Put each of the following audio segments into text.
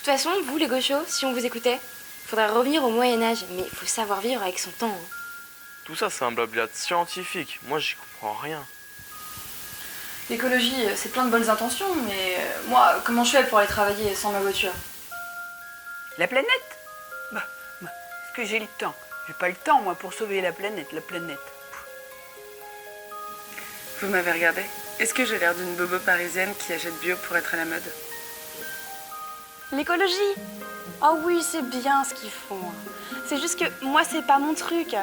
toute façon, vous les gauchos, si on vous écoutait, faudrait revenir au Moyen-Âge, mais il faut savoir vivre avec son temps. Hein. Tout ça, c'est un blabla scientifique. Moi, j'y comprends rien. L'écologie, c'est plein de bonnes intentions, mais moi, comment je fais pour aller travailler sans ma voiture? La planète? Est-ce que j'ai le temps? J'ai pas le temps, moi, pour sauver la planète. Vous m'avez regardé? Est-ce que j'ai l'air d'une bobo parisienne qui achète bio pour être à la mode? L'écologie? Oh oui, c'est bien ce qu'ils font. C'est juste que moi, c'est pas mon truc.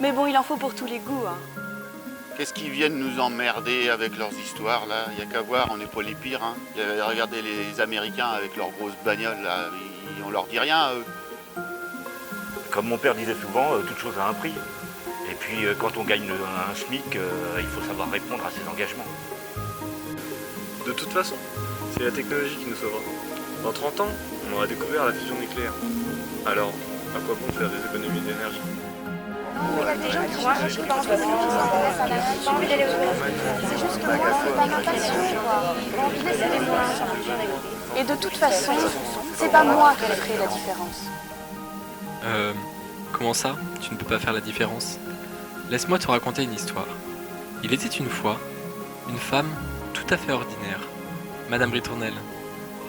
Mais bon, il en faut pour tous les goûts. Hein. Qu'est-ce qu'ils viennent nous emmerder avec leurs histoires, là? Il n'y a qu'à voir, on n'est pas les pires, hein. Regardez les Américains avec leurs grosses bagnoles, là. On leur dit rien, eux. Comme mon père disait souvent, toute chose a un prix. Et puis quand on gagne un SMIC, il faut savoir répondre à ses engagements. De toute façon, c'est la technologie qui nous sauvera. Dans 30 ans, on aura découvert la fusion nucléaire. Alors, à quoi bon faire des économies d'énergie? Il y a des gens qui moi, je pense que ça n'a pas envie d'aller au boulot. C'est juste que moi, c'est pas ma passion, quoi. J'ai pas envie de laisser les mois. Et de toute façon, c'est pas moi qui ferai la différence. Comment ça? Tu ne peux pas faire la différence? Laisse-moi te raconter une histoire. Il était une fois une femme tout à fait ordinaire, Madame Ritournelle.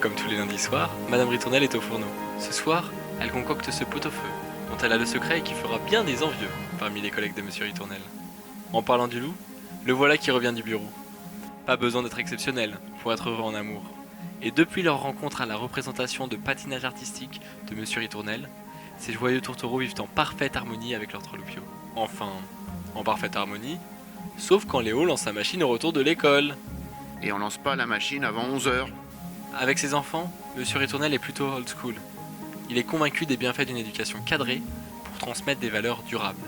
Comme tous les lundis soirs, Madame Ritournelle est au fourneau. Ce soir, elle concocte ce pot-au-feu, dont elle a le secret et qui fera bien des envieux parmi les collègues de Monsieur Ritournelle. En parlant du loup, le voilà qui revient du bureau. Pas besoin d'être exceptionnel pour être heureux en amour. Et depuis leur rencontre à la représentation de patinage artistique de Monsieur Ritournelle, ces joyeux tourtereaux vivent en parfaite harmonie avec leur troloupio. Enfin, en parfaite harmonie, sauf quand Léo lance sa machine au retour de l'école. Et on lance pas la machine avant 11h. Avec ses enfants, Monsieur Ritournelle est plutôt old school. Il est convaincu des bienfaits d'une éducation cadrée pour transmettre des valeurs durables.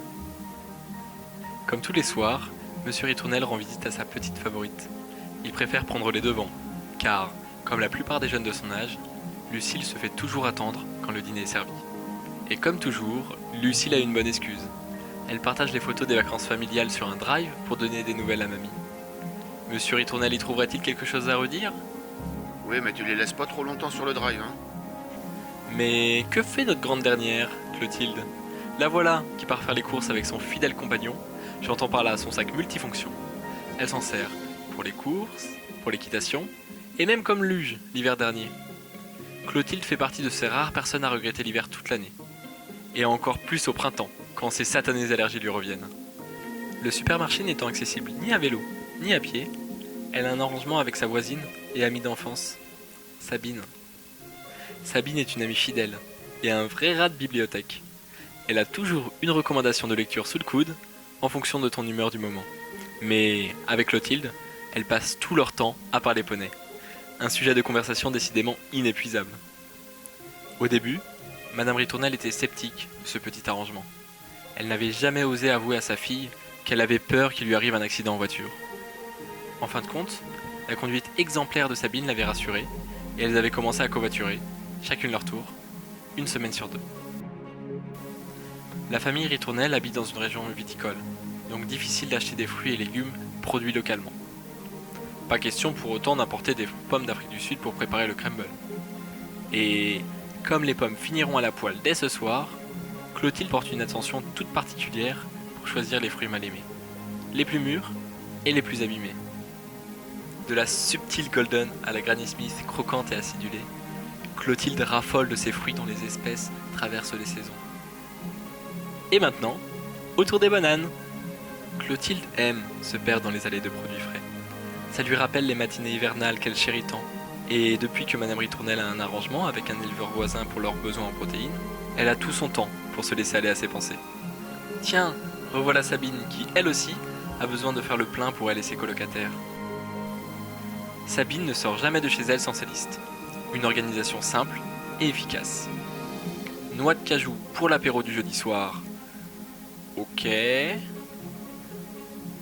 Comme tous les soirs, Monsieur Ritournelle rend visite à sa petite favorite. Il préfère prendre les devants, car, comme la plupart des jeunes de son âge, Lucille se fait toujours attendre quand le dîner est servi. Et comme toujours, Lucille a une bonne excuse. Elle partage les photos des vacances familiales sur un drive pour donner des nouvelles à mamie. Monsieur Ritournelle y trouverait-il quelque chose à redire? Oui, mais tu les laisses pas trop longtemps sur le drive, hein. Mais que fait notre grande dernière, Clotilde? La voilà qui part faire les courses avec son fidèle compagnon. J'entends par là son sac multifonction. Elle s'en sert pour les courses, pour l'équitation, et même comme luge l'hiver dernier. Clotilde fait partie de ces rares personnes à regretter l'hiver toute l'année. Et encore plus au printemps, quand ces satanées allergies lui reviennent. Le supermarché n'étant accessible ni à vélo, ni à pied, elle a un arrangement avec sa voisine et amie d'enfance, Sabine. Sabine est une amie fidèle et un vrai rat de bibliothèque. Elle a toujours une recommandation de lecture sous le coude en fonction de ton humeur du moment. Mais avec Clotilde, elles passent tout leur temps à parler poney. Un sujet de conversation décidément inépuisable. Au début, Madame Ritournelle était sceptique de ce petit arrangement. Elle n'avait jamais osé avouer à sa fille qu'elle avait peur qu'il lui arrive un accident en voiture. En fin de compte, la conduite exemplaire de Sabine l'avait rassurée et elles avaient commencé à covoiturer, chacune leur tour, une semaine sur 2. La famille Ritournelle habite dans une région viticole, donc difficile d'acheter des fruits et légumes produits localement. Pas question pour autant d'importer des pommes d'Afrique du Sud pour préparer le crumble. Et comme les pommes finiront à la poêle dès ce soir, Clotilde porte une attention toute particulière pour choisir les fruits mal aimés, les plus mûrs et les plus abîmés. De la subtile golden à la Granny Smith croquante et acidulée, Clotilde raffole de ces fruits dont les espèces traversent les saisons. Et maintenant, autour des bananes. Clotilde aime se perdre dans les allées de produits frais. Ça lui rappelle les matinées hivernales qu'elle chérit tant. Et depuis que Madame Ritournelle a un arrangement avec un éleveur voisin pour leurs besoins en protéines, elle a tout son temps pour se laisser aller à ses pensées. Tiens, revoilà Sabine qui, elle aussi, a besoin de faire le plein pour elle et ses colocataires. Sabine ne sort jamais de chez elle sans ses listes. Une organisation simple et efficace. Noix de cajou pour l'apéro du jeudi soir. Ok.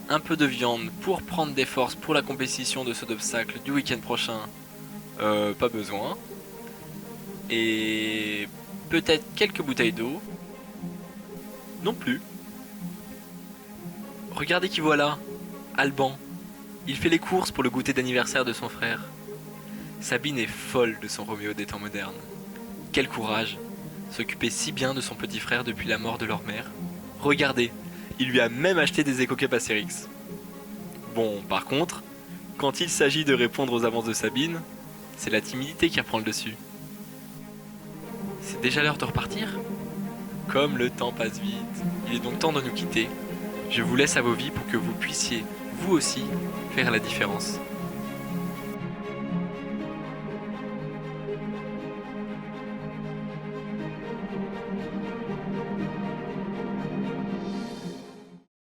Un peu de viande pour prendre des forces pour la compétition de saut d'obstacle du week-end prochain. Pas besoin. Et peut-être quelques bouteilles d'eau. Non plus. Regardez qui voilà, Alban. Il fait les courses pour le goûter d'anniversaire de son frère. Sabine est folle de son Roméo des temps modernes. quel courage! S'occuper si bien de son petit frère depuis la mort de leur mère. Regardez, il lui a même acheté des éco-cups Astérix. Bon, par contre, quand il s'agit de répondre aux avances de Sabine, c'est la timidité qui reprend le dessus. C'est déjà l'heure de repartir? Comme le temps passe vite, il est donc temps de nous quitter. Je vous laisse à vos vies pour que vous puissiez, vous aussi, faire la différence.